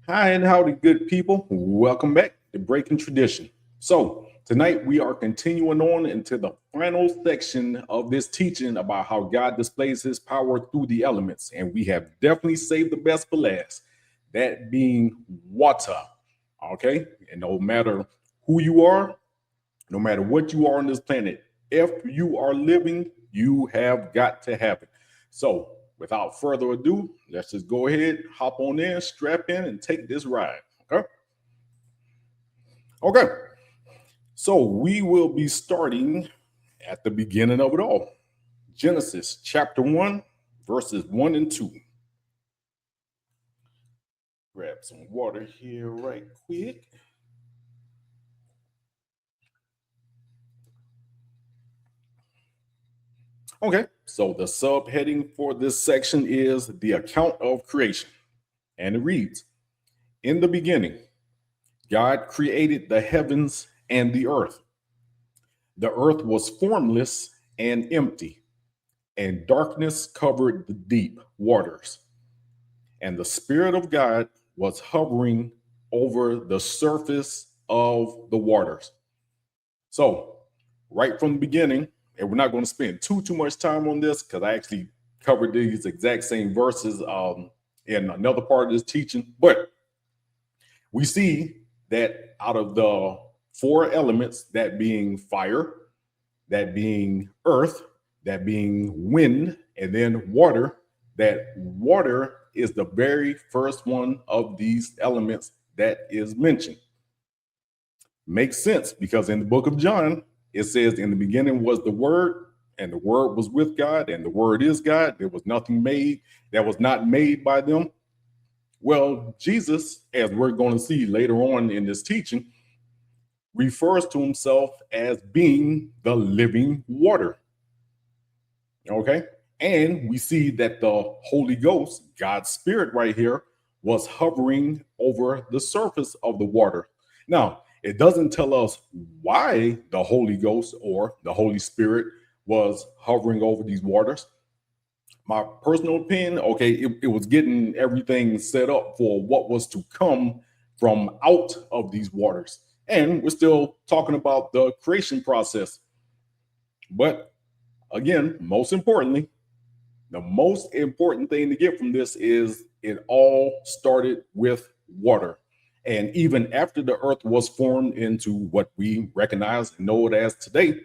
Hi and howdy, good people. Welcome back to Breaking Tradition. So, tonight we are continuing on into the final section of this teaching about how God displays his power through the elements. And we have definitely saved the best for last, that being water. Okay. And no matter who you are, no matter what you are on this planet, if you are living, you have got to have it. So, without further ado, let's just go ahead, hop on in, strap in, and take this ride. Okay. Okay. So, we will be starting at the beginning of it all. Genesis chapter 1, verses 1 and 2. Grab some water here right quick. Okay, so the subheading for this section is the account of creation. And it reads, in the beginning, God created the heavens and the earth. The earth was formless and empty, and darkness covered the deep waters. And the Spirit of God was hovering over the surface of the waters. So, right from the beginning, and we're not going to spend too much time on this because I actually covered these exact same verses in another part of this teaching, but we see that out of the four elements, that being fire, that being earth, that being wind, and then water, that water is the very first one of these elements that is mentioned. Makes sense because in the book of John, it says, in the beginning was the Word, and the Word was with God, and the Word is God. There was nothing made that was not made by them. Well, Jesus, as we're going to see later on in this teaching, refers to himself as being the living water. Okay? And we see that the Holy Ghost, God's Spirit right here, was hovering over the surface of the water. Now, it doesn't tell us why the Holy Ghost or the Holy Spirit was hovering over these waters. My personal opinion, okay, it was getting everything set up for what was to come from out of these waters. And we're still talking about the creation process. But again, most importantly, the most important thing to get from this is it all started with water. And even after the earth was formed into what we recognize and know it as today,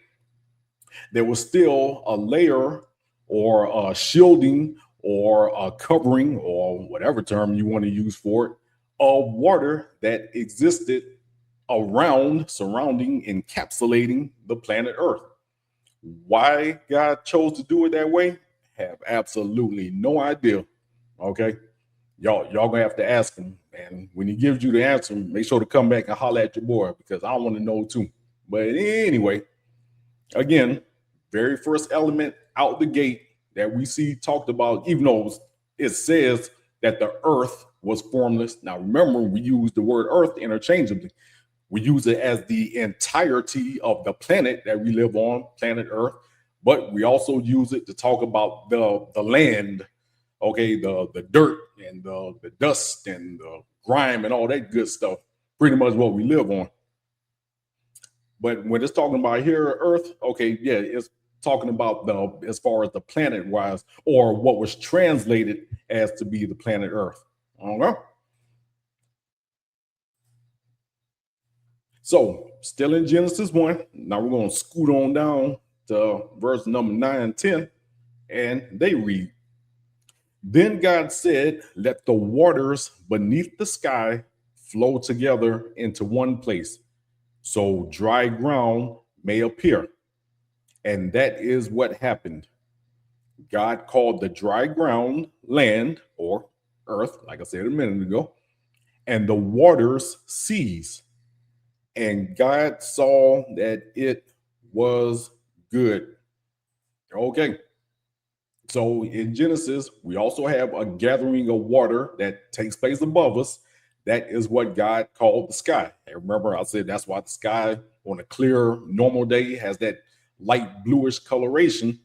there was still a layer or a shielding or a covering or whatever term you want to use for it of water that existed around, surrounding, encapsulating the planet Earth. Why God chose to do it that way, have absolutely no idea. Okay. Y'all gonna have to ask him. And when he gives you the answer, make sure to come back and holler at your boy because I want to know too. But anyway, again, very first element out the gate that we see talked about, even though it says that the earth was formless. Now, remember, we use the word earth interchangeably. We use it as the entirety of the planet that we live on, planet Earth, but we also use it to talk about the land, okay, the dirt and the dust and the grime and all that good stuff, pretty much what we live on. But when it's talking about here, Earth, okay, yeah, it's talking about the as far as the planet wise, or what was translated as to be the planet Earth. Okay. So, still in Genesis 1, now we're going to scoot on down to verse number 9 and 10, and they read, then God said, let the waters beneath the sky flow together into one place, so dry ground may appear. And that is what happened. God called the dry ground land or earth, like I said a minute ago, and the waters seas. And God saw that it was good. Okay. So in Genesis, we also have a gathering of water that takes place above us. That is what God called the sky. And remember, I said that's why the sky on a clear, normal day has that light bluish coloration.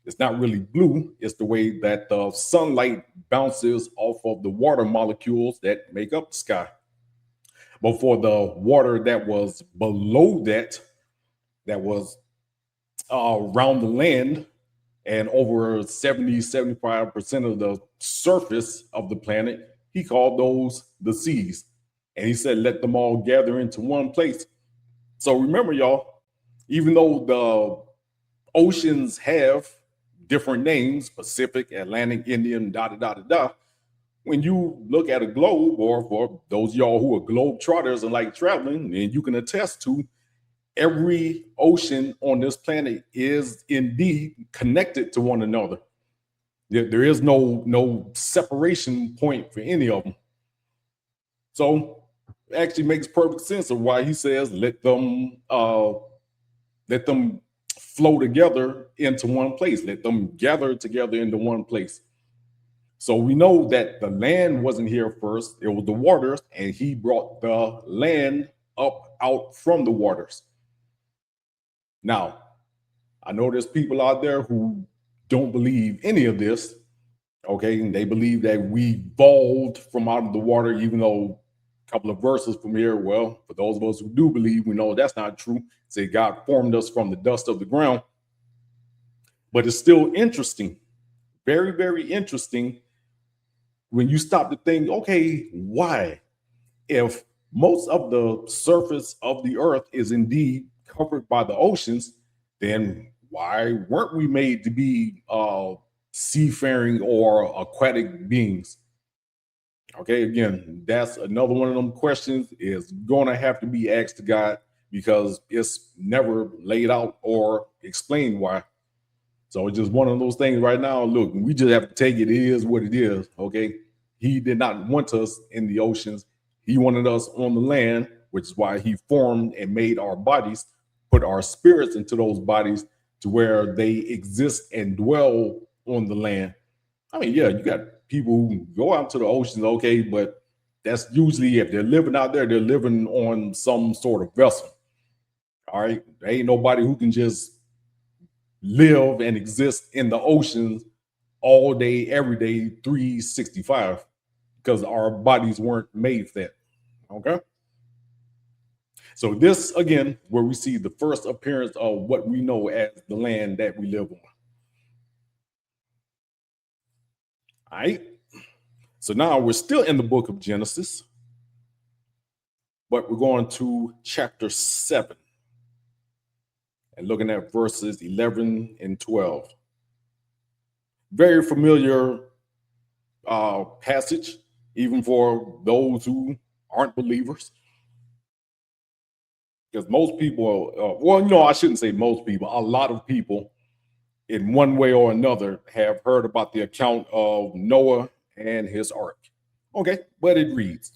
It's not really blue. It's the way that the sunlight bounces off of the water molecules that make up the sky. But for the water that was below that was around the land, and over 75% of the surface of the planet, he called those the seas. And he said, let them all gather into one place. So remember, y'all, even though the oceans have different names, Pacific, Atlantic, Indian, da da da da da, when you look at a globe, or for those of y'all who are globe trotters and like traveling, and you can attest to, every ocean on this planet is indeed connected to one another. There is no separation point for any of them. So it actually makes perfect sense of why he says let them flow together into one place. Let them gather together into one place. So we know that the land wasn't here first. It was the waters, and he brought the land up out from the waters. Now, I know there's people out there who don't believe any of this, okay? And they believe that we evolved from out of the water, even though a couple of verses from here, well, for those of us who do believe, we know that's not true. Say God formed us from the dust of the ground. But it's still interesting, very, very interesting when you stop to think, okay, why? If most of the surface of the earth is indeed covered by the oceans, then why weren't we made to be seafaring or aquatic beings? Okay, again, that's another one of them questions is going to have to be asked to God, because it's never laid out or explained why. So it's just one of those things right now. Look, we just have to take it is what it is. Okay, he did not want us in the oceans. He wanted us on the land, which is why he formed and made our bodies, put our spirits into those bodies to where they exist and dwell on the land. I mean, yeah, you got people who go out to the oceans, okay, but that's usually, if they're living out there, they're living on some sort of vessel. All right, there ain't nobody who can just live and exist in the oceans all day, every day, 365, because our bodies weren't made for that. Okay. So this, again, where we see the first appearance of what we know as the land that we live on. All right. So now we're still in the book of Genesis, but we're going to chapter 7 and looking at verses 11 and 12. Very familiar passage, even for those who aren't believers. Because most people, I shouldn't say most people, a lot of people in one way or another have heard about the account of Noah and his ark. Okay, but it reads,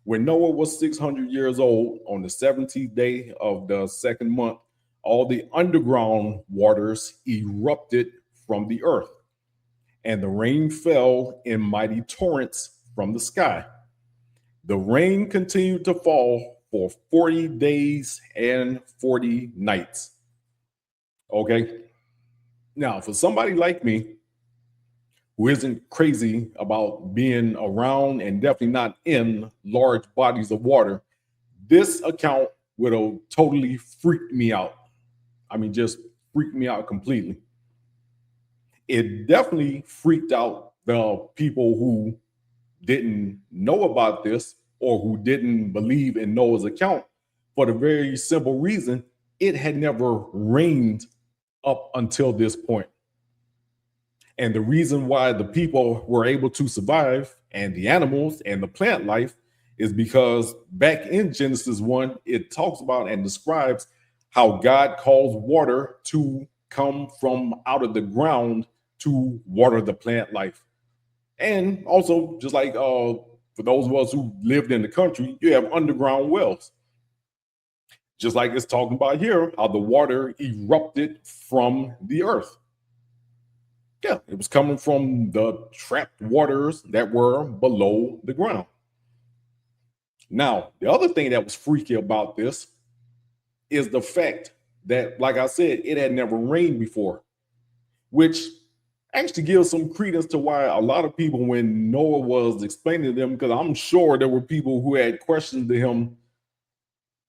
when Noah was 600 years old, on the 17th day of the second month, all the underground waters erupted from the earth, and the rain fell in mighty torrents from the sky. The rain continued to fall for 40 days and 40 nights. Okay. Now, for somebody like me who isn't crazy about being around and definitely not in large bodies of water, this account would have totally freaked me out. I mean, just freaked me out completely. It definitely freaked out the people who didn't know about this or who didn't believe in Noah's account, for the very simple reason it had never rained up until this point. And the reason why the people were able to survive, and the animals and the plant life, is because back in Genesis 1, it talks about and describes how God calls water to come from out of the ground to water the plant life. And also, just like for those of us who lived in the country, you have underground wells. Just like it's talking about here, how the water erupted from the earth. Yeah, it was coming from the trapped waters that were below the ground. Now, the other thing that was freaky about this is the fact that, like I said, it had never rained before, which actually gives some credence to why a lot of people, when Noah was explaining to them, because I'm sure there were people who had questions to him.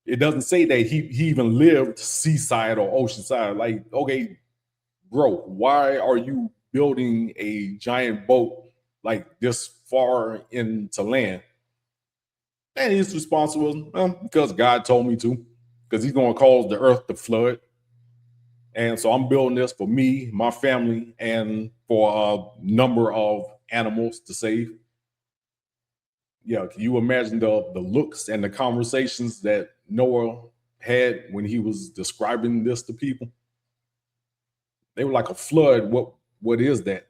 It doesn't say that he even lived seaside or oceanside. Like, okay, bro, why are you building a giant boat like this far into land? And his response was, well, because God told me to, because he's going to cause the earth to flood. And so I'm building this for me, my family, and for a number of animals to save. Yeah, can you imagine the looks and the conversations that Noah had when he was describing this to people? They were like a flood. What is that?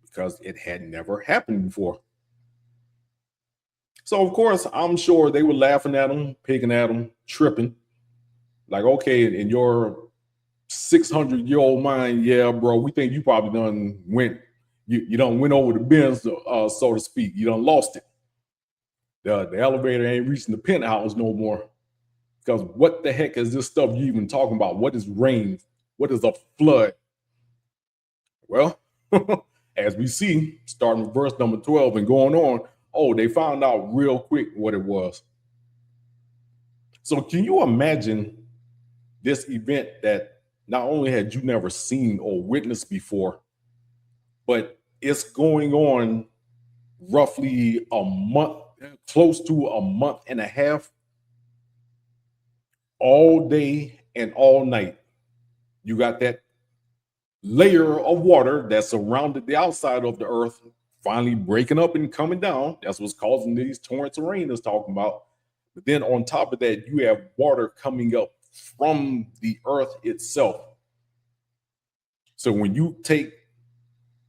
Because it had never happened before. So of course, I'm sure they were laughing at him, picking at him, tripping. Like, okay, in your 600-year-old mind, yeah, bro, we think you probably done went, you done went over the bins, so to speak. You done lost it. The elevator ain't reaching the penthouse no more. Because what the heck is this stuff you even talking about? What is rain? What is a flood? Well, as we see, starting with verse number 12 and going on, oh, they found out real quick what it was. So can you imagine this event that not only had you never seen or witnessed before, but it's going on roughly a month, close to a month and a half, all day and all night. You got that layer of water that surrounded the outside of the earth finally breaking up and coming down. That's what's causing these torrents of rain that's talking about. But then on top of that, you have water coming up from the earth itself. So when you take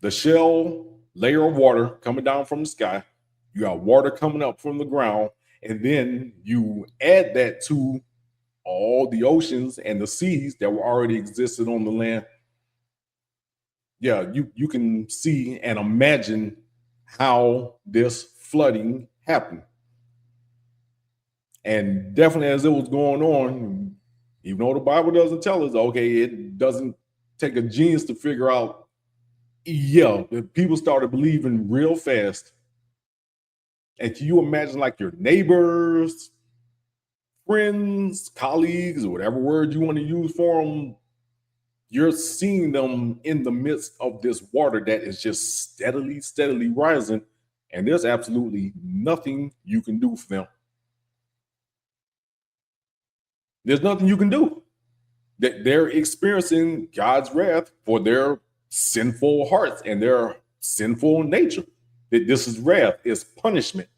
the shell layer of water coming down from the sky, you got water coming up from the ground, and then you add that to all the oceans and the seas that were already existed on the land. Yeah, you can see and imagine how this flooding happened. And definitely as it was going on, even though the Bible doesn't tell us, okay, it doesn't take a genius to figure out, yeah, people started believing real fast. And can you imagine like your neighbors, friends, colleagues, or whatever word you want to use for them, you're seeing them in the midst of this water that is just steadily rising, and there's absolutely nothing you can do for them. There's nothing you can do. That they're experiencing God's wrath for their sinful hearts and their sinful nature. That this is wrath, it's punishment.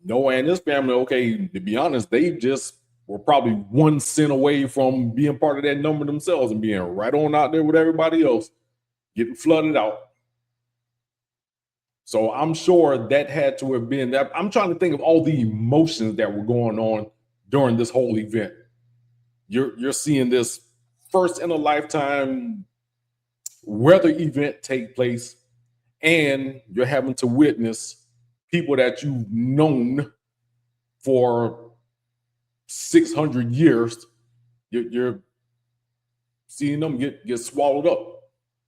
Noah and his family, okay, to be honest, they just were probably one sin away from being part of that number themselves and being right on out there with everybody else, getting flooded out. So I'm sure that had to have been that. I'm trying to think of all the emotions that were going on during this whole event. You're seeing this first in a lifetime weather event take place, and you're having to witness people that you've known for 600 years. You're seeing them get swallowed up.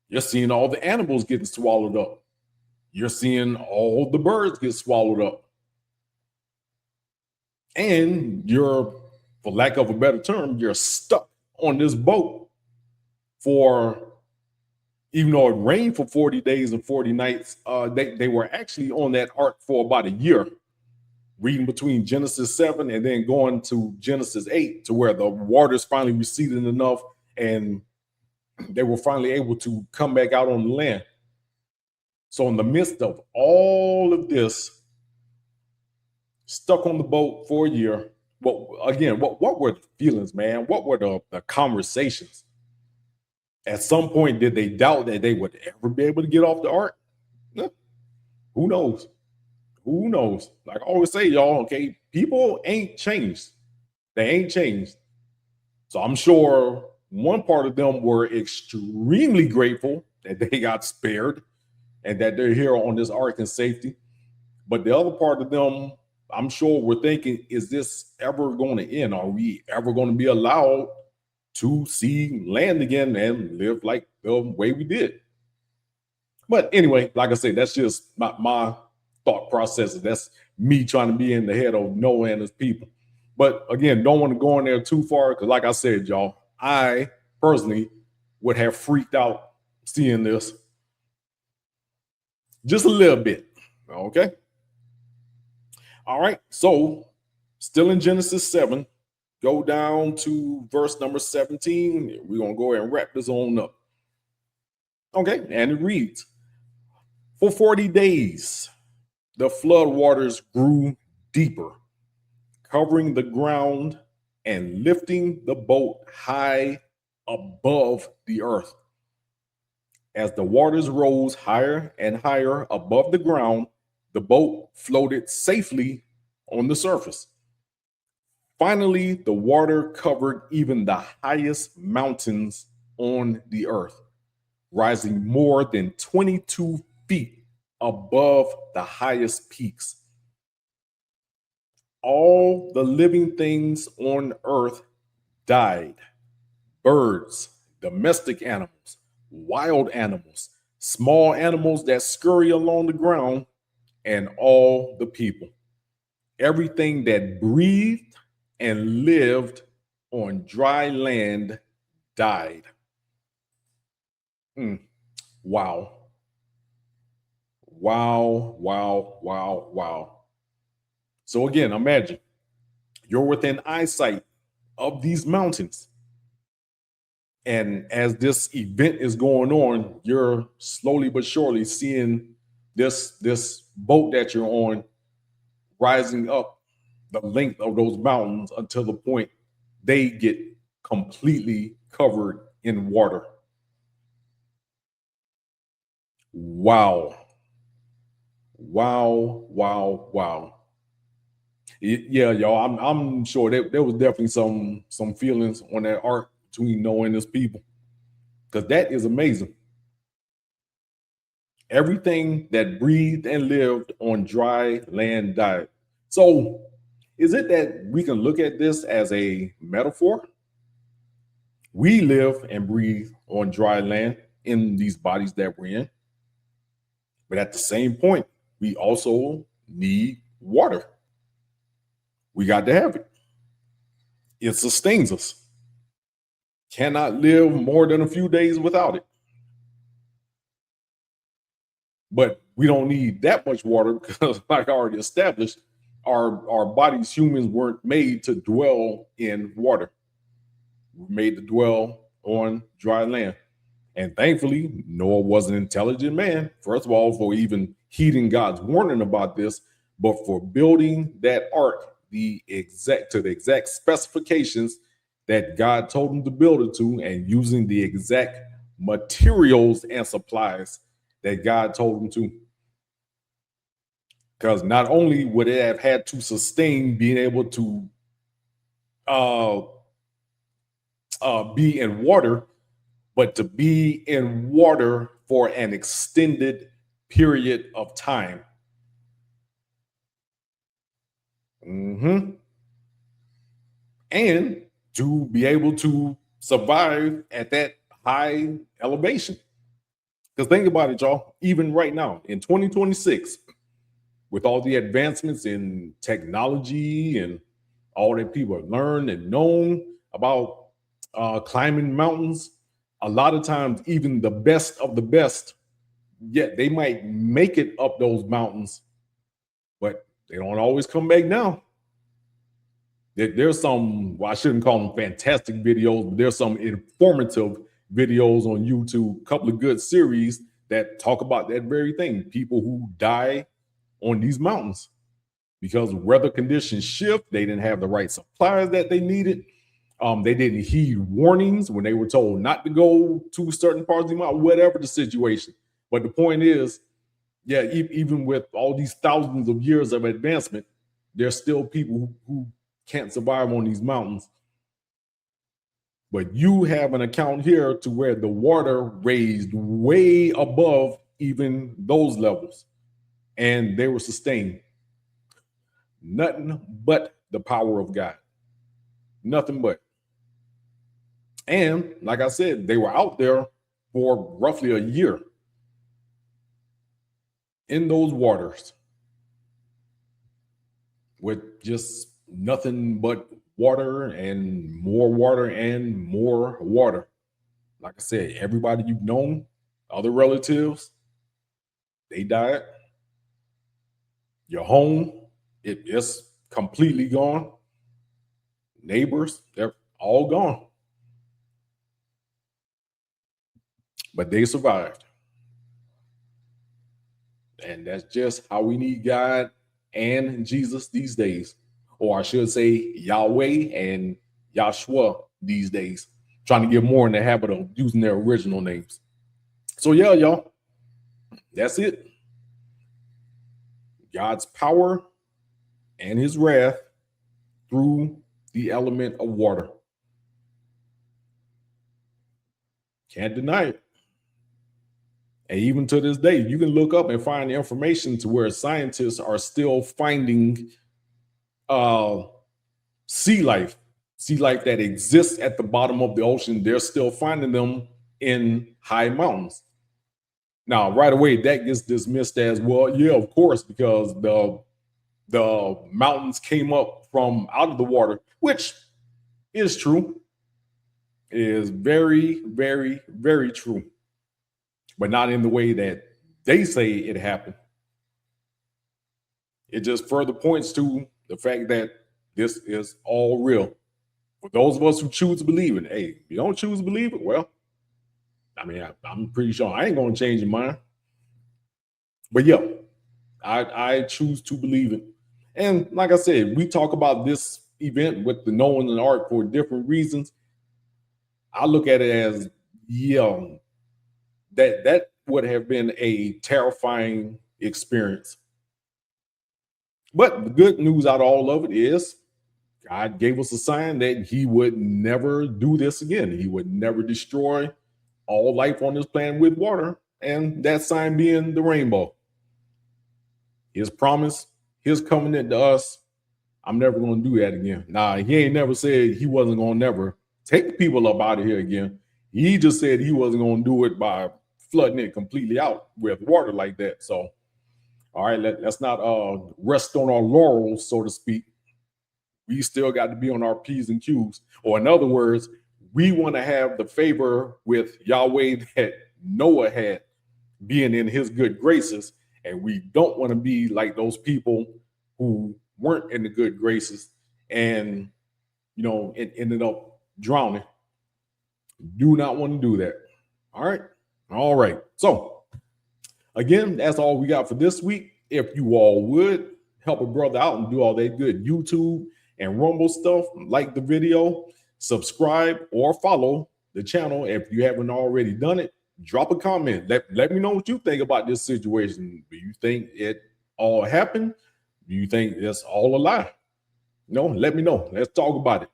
You're seeing all the animals getting swallowed up. You're seeing all the birds get swallowed up. And you're, for lack of a better term, you're stuck on this boat for, even though it rained for 40 days and 40 nights, they were actually on that ark for about a year, reading between Genesis 7 and then going to Genesis 8, to where the waters finally receded enough and they were finally able to come back out on the land. So in the midst of all of this, stuck on the boat for a year, what were the feelings, man? What were the conversations? At some point, did they doubt that they would ever be able to get off the ark? Who knows? Who knows? Like I always say, y'all, okay, people ain't changed. They ain't changed. So I'm sure one part of them were extremely grateful that they got spared and that they're here on this ark in safety. But the other part of them, I'm sure, were thinking, is this ever going to end? Are we ever going to be allowed to see land again and live like the way we did. But anyway, like I said, that's just my thought processes. That's me trying to be in the head of Noah and his people. But again, don't want to go in there too far because, like I said, y'all, I personally would have freaked out seeing this just a little bit. Okay. All right. So, still in Genesis 7, go down to verse number 17. We're going to go ahead and wrap this on up. Okay. And it reads, for 40 days, the flood waters grew deeper, covering the ground and lifting the boat high above the earth. As the waters rose higher and higher above the ground, the boat floated safely on the surface. Finally, the water covered even the highest mountains on the earth, rising more than 22 feet above the highest peaks. All the living things on earth died: birds, domestic animals, wild animals, small animals that scurry along the ground, and all the people. Everything that breathed and lived on dry land died. Wow. Wow, wow, wow, wow. So again, imagine you're within eyesight of these mountains. And as this event is going on, you're slowly but surely seeing this boat that you're on rising up the length of those mountains until the point they get completely covered in water. Wow. Wow, wow, wow. Yeah, y'all. I'm sure there was definitely some feelings on that arc between Noah and his people, because that is amazing. Everything that breathed and lived on dry land died. So, is it that we can look at this as a metaphor? We live and breathe on dry land in these bodies that we're in, but at the same point, we also need water. We got to have it. It sustains us. Cannot live more than a few days without it. But we don't need that much water because, like I already established, our bodies, humans, weren't made to dwell in water. We're made to dwell on dry land. And thankfully, Noah was an intelligent man, first of all, for even heeding God's warning about this, but for building that ark to the exact specifications that God told him to build it to, and using the exact materials and supplies that God told him to. Because not only would it have had to sustain being able to be in water, but to be in water for an extended period of time. And to be able to survive at that high elevation. Because think about it, y'all, even right now in 2026, with all the advancements in technology and all that people have learned and known about climbing mountains, a lot of times, even the best of the best, yet they might make it up those mountains, but they don't always come back down. There's some, well, I shouldn't call them fantastic videos, but there's some informative videos on YouTube, a couple of good series that talk about that very thing. People who die on these mountains because weather conditions shift. They didn't have the right supplies that they needed. They didn't heed warnings when they were told not to go to certain parts of the mountain, whatever the situation. But the point is, yeah, even with all these thousands of years of advancement, there's still people who can't survive on these mountains. But you have an account here to where the water raised way above even those levels, and they were sustained. Nothing but the power of God. Nothing but. And like I said, they were out there for roughly a year in those waters with just nothing but water and more water and more water. Like I said, everybody you've known, other relatives, they died. Your home, it's completely gone. Neighbors, they're all gone. But they survived. And that's just how we need God and Jesus these days. Or I should say Yahweh and Yahshua these days. Trying to get more in the habit of using their original names. So yeah, y'all, that's it. God's power and his wrath through the element of water. Can't deny it. And even to this day, you can look up and find information to where scientists are still finding sea life that exists at the bottom of the ocean. They're still finding them in high mountains. Now, right away, that gets dismissed as, well, yeah, of course, because the mountains came up from out of the water, which is true. It is very, very, very true. But not in the way that they say it happened. It just further points to the fact that this is all real. For those of us who choose to believe it, hey, if you don't choose to believe it, well, I mean, I'm pretty sure I ain't going to change your mind. But yeah, I choose to believe it. And like I said, we talk about this event with the Nolan and Ark for different reasons. I look at it as, yeah, that would have been a terrifying experience. But the good news out of all of it is God gave us a sign that he would never do this again. He would never destroy all life on this planet with water. And that sign being the rainbow. His promise, his covenant to us, I'm never going to do that again. Nah, he ain't never said he wasn't going to never take people up out of here again. He just said he wasn't going to do it by flooding it completely out with water like that. So, all right, let's not rest on our laurels, so to speak. We still got to be on our P's and Q's. Or in other words, we want to have the favor with Yahweh that Noah had, being in his good graces. And we don't want to be like those people who weren't in the good graces and, you know, it ended up drowning. Do not want to do that. All right. All right. So, again, that's all we got for this week. If you all would help a brother out and do all that good YouTube and Rumble stuff, like the video, subscribe or follow the channel if you haven't already done it. Drop a comment. Let me know what you think about this situation. Do you think it all happened? Do you think it's all a lie? No, let me know. Let's talk about it.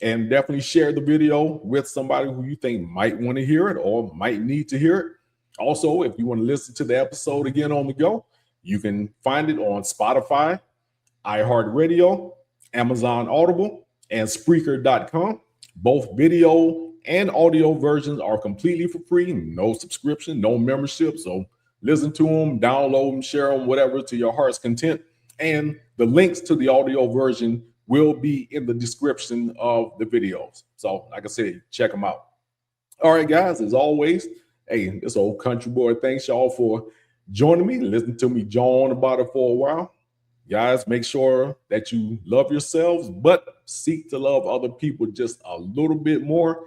And definitely share the video with somebody who you think might want to hear it or might need to hear it. Also, if you want to listen to the episode again on the go, you can find it on Spotify, iHeartRadio, Amazon Audible, and Spreaker.com. Both video and audio versions are completely for free. No subscription, no membership. So listen to them, download them, share them, whatever to your heart's content. And the links to the audio version will be in the description of the videos. So like I said, check them out. All right, guys, as always, hey, this old country boy, thanks y'all for joining me, listen to me jaw on about it for a while. Guys, make sure that you love yourselves, but seek to love other people just a little bit more,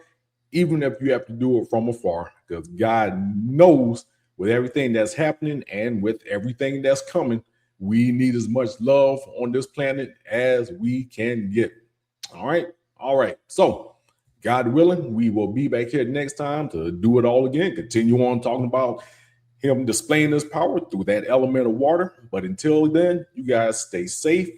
even if you have to do it from afar, because God knows with everything that's happening and with everything that's coming, we need as much love on this planet as we can get. All right. All right. So, God willing, we will be back here next time to do it all again. Continue on talking about him displaying his power through that element of water. But until then, you guys stay safe,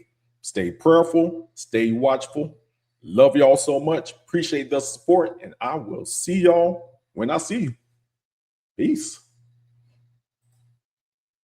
stay prayerful, stay watchful. Love y'all so much. Appreciate the support. And I will see y'all when I see you. Peace.